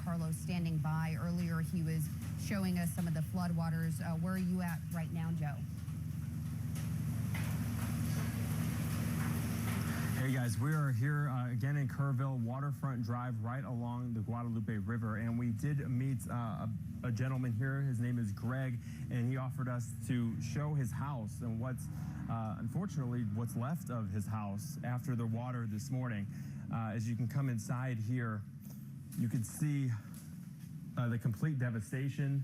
DeCarlo standing by. Earlier, he was showing us some of the floodwaters. Where are you at right now, Joe? Hey guys, we are here again in Kerrville, waterfront drive right along the Guadalupe River, and we did meet a gentleman here. His name is Greg, and he offered us to show his house and what's unfortunately what's left of his house after the water this morning. As you can come inside here, you can see the complete devastation,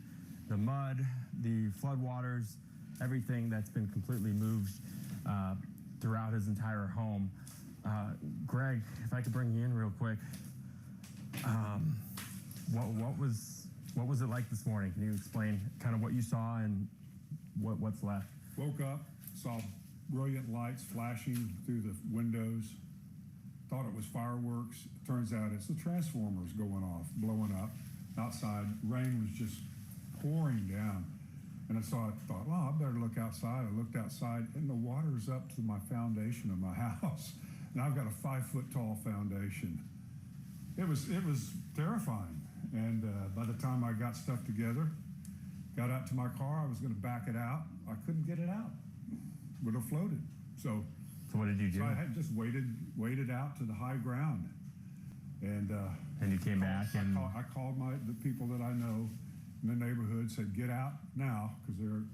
the mud, the floodwaters, everything that's been completely moved throughout his entire home. Greg, if I could bring you in real quick, what was it like this morning? Can you explain kind of what you saw and what's left? Woke up, saw brilliant lights flashing through the windows. Thought it was fireworks. Turns out it's the transformers going off, blowing up outside. Rain was just pouring down. And so I thought, well, I better look outside. I looked outside, and the water's up to my foundation of my house. And I've got a 5-foot-tall foundation. It was terrifying. And by the time I got stuff together, got out to my car, I was going to back it out. I couldn't get it out. It would have floated. So what did you do? So I had just waded out to the high ground. And you came back and I called the people that I know in the neighborhood, said, get out now, because they're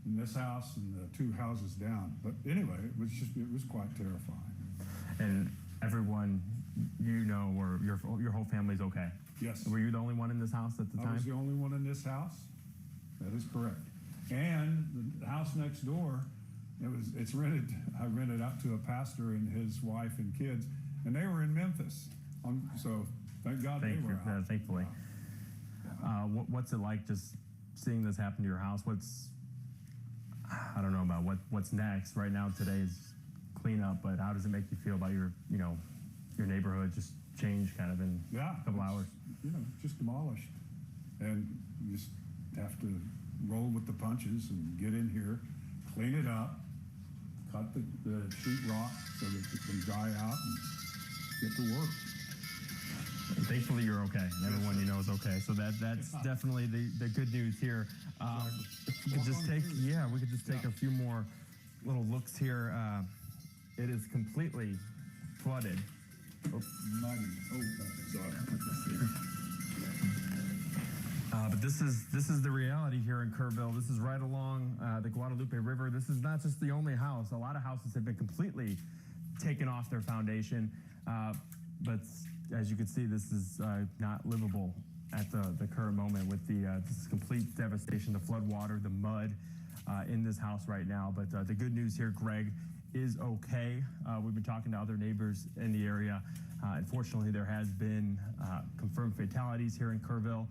in this house and the 2 houses down. But anyway, it was quite terrifying. And everyone, you know, or your whole family's okay? Yes. Were you the only one in this house at the time? I was the only one in this house. That is correct. And the house next door, it's rented. I rented out to a pastor and his wife and kids, and they were in Memphis. So thank God they were out. Thankfully. What's it like just seeing this happen to your house? I don't know about what's next. Right now, today is cleanup, but how does it make you feel about your neighborhood just changed kind of in a couple hours? Just demolished. And you just have to roll with the punches and get in here, clean it up, cut the sheetrock so that it can dry out and get to work. And thankfully, you're okay. Everyone you know is okay. So that's definitely the good news here. We could just take a few more little looks here. It is completely flooded. Muddy. Sorry. But this is the reality here in Kerrville. This is right along the Guadalupe River. This is not just the only house. A lot of houses have been completely taken off their foundation. But as you can see, this is not livable at the current moment with this complete devastation, the flood water, the mud in this house right now. But the good news here, Greg is okay. We've been talking to other neighbors in the area. Unfortunately, there has been confirmed fatalities here in Kerrville.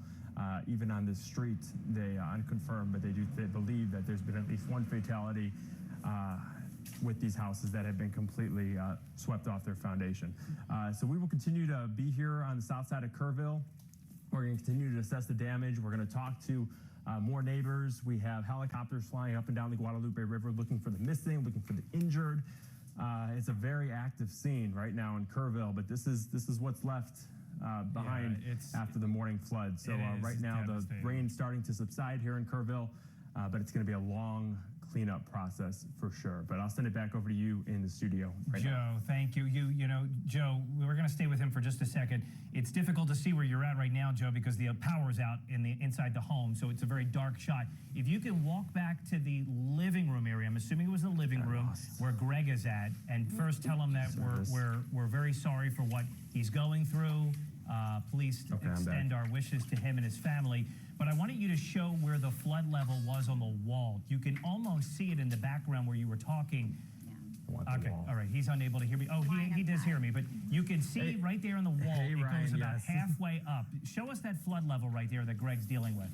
Even on this street, they unconfirmed, but they believe that there's been at least one fatality with these houses that have been completely swept off their foundation. So we will continue to be here on the south side of Kerrville. We're going to continue to assess the damage. We're going to talk to more neighbors. We have helicopters flying up and down the Guadalupe River looking for the missing, looking for the injured. It's a very active scene right now in Kerrville, but this is what's left behind after the morning flood. So right now the rain's starting to subside here in Kerrville, but it's going to be a long cleanup process for sure. But I'll send it back over to you in the studio right now. Joe, thank you. Joe, we're going to stay with him for just a second. It's difficult to see where you're at right now, Joe, because the power's out inside the home, so it's a very dark shot. If you can walk back to the living room area, I'm assuming it was the living room where Greg is at, and first tell him that we're very sorry for what he's going through. Please extend our wishes to him and his family. But I wanted you to show where the flood level was on the wall. You can almost see it in the background where you were talking. Yeah. Okay, all right, he's unable to hear me. Oh, he does hear me, but you can see right there on the wall, it goes about halfway up. Show us that flood level right there that Greg's dealing with.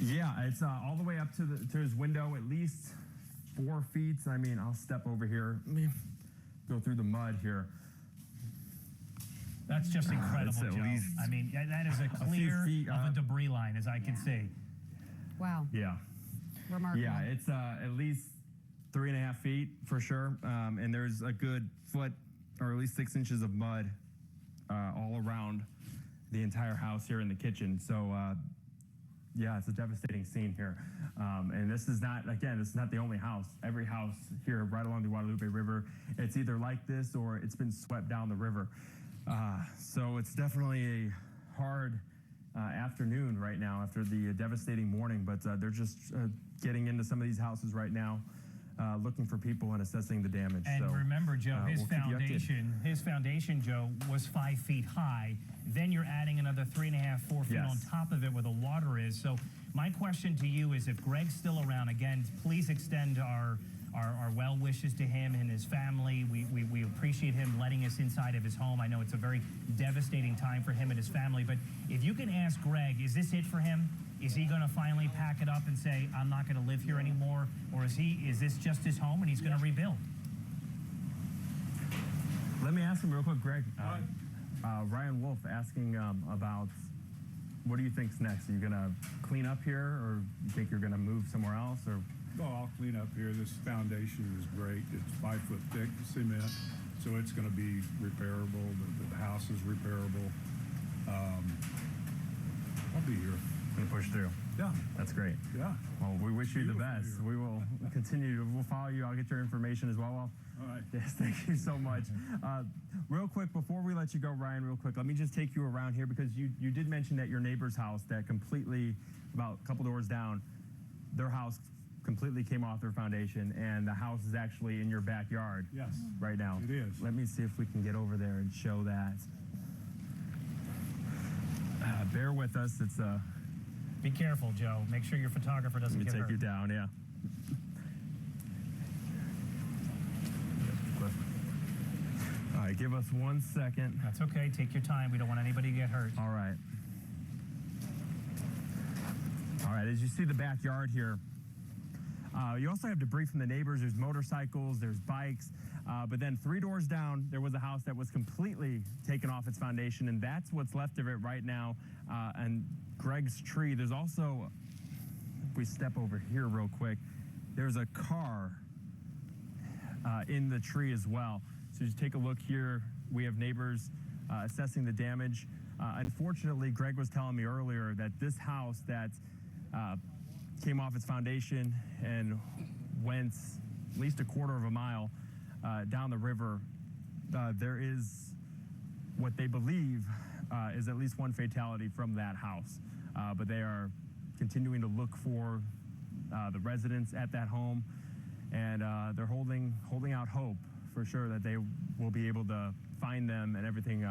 Yeah, it's all the way up to his window, at least 4 feet. I mean, I'll step over here. Let me go through the mud here. That's just incredible, Joe. I mean, that is a clear of a debris line, as I can see. Wow. Yeah. Remarkable. Yeah, it's at least 3.5 feet for sure. And there's a good foot or at least 6 inches of mud all around the entire house here in the kitchen. So, yeah, it's a devastating scene here. And this is not the only house. Every house here right along the Guadalupe River, it's either like this or it's been swept down the river. So it's definitely a hard afternoon right now after the devastating morning, but they're just getting into some of these houses right now, looking for people and assessing the damage. And so, remember, Joe, his we'll keep you updated. foundation, Joe, was 5 feet high. Then you're adding another 3.5, 4 feet Yes. on top of it where the water is. So my question to you is, if Greg's still around, again, please extend our well wishes to him and his family. We appreciate him letting us inside of his home. I know it's a very devastating time for him and his family, but if you can ask Greg, is this it for him? Is he going to finally pack it up and say, I'm not going to live here anymore? Or is this just his home and he's going to rebuild? Let me ask him real quick, Greg. Ryan Wolf asking about what do you think's next? Are you going to clean up here, or you think you're going to move somewhere else? Or Oh, I'll clean up here. This foundation is great. It's 5 foot thick cement, so it's going to be repairable. The house is repairable. I'll be here. going to push through? Yeah, That's great. yeah. Well, we wish you the Beautiful best. here. We will continue. We'll follow you. I'll get your information as well. All right. Yes, thank you so much. Real quick, before we let you go, Ryan, real quick, let me just take you around here because you did mention that your neighbor's house that completely, about a couple doors down, their house completely came off their foundation, and the house is actually in your backyard Yes. right now. It is. Let me see if we can get over there and show that. Bear with us. It's Be careful, Joe. Make sure your photographer doesn't let me get take hurt. you down, yeah. All right, give us 1 second. That's okay. Take your time. We don't want anybody to get hurt. All right. All right, as you see the backyard here, you also have debris from the neighbors. There's motorcycles, there's bikes, but then 3 doors down, there was a house that was completely taken off its foundation, and that's what's left of it right now. And Greg's tree, there's also, if we step over here real quick, there's a car in the tree as well. So just take a look here. We have neighbors assessing the damage. Unfortunately, Greg was telling me earlier that this house that came off its foundation and went at least a quarter of a mile down the river, there is what they believe is at least one fatality from that house. But they are continuing to look for the residents at that home, and they're holding out hope for sure that they will be able to find them and everything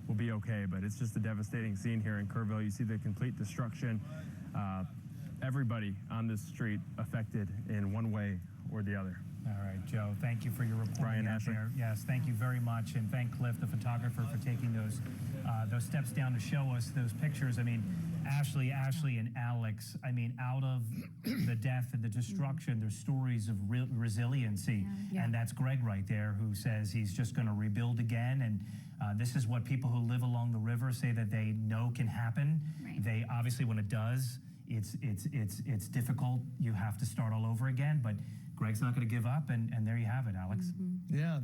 will be okay. But it's just a devastating scene here in Kerrville. You see the complete destruction. Everybody on this street affected in one way or the other. All right, Joe, thank you for your reporting Brian out Asher. there. Yes, thank you very much, and thank Cliff, the photographer, for taking those steps down to show us those pictures. I mean, Ashley, and Alex, I mean, out of the death and the destruction, there's stories of resiliency, Yeah. and that's Greg right there, who says he's just going to rebuild again, and this is what people who live along the river say that they know can happen. Right. They obviously, when it does, it's difficult. You have to start all over again, but Greg's not going to give up, and there you have it, Alex. Yeah.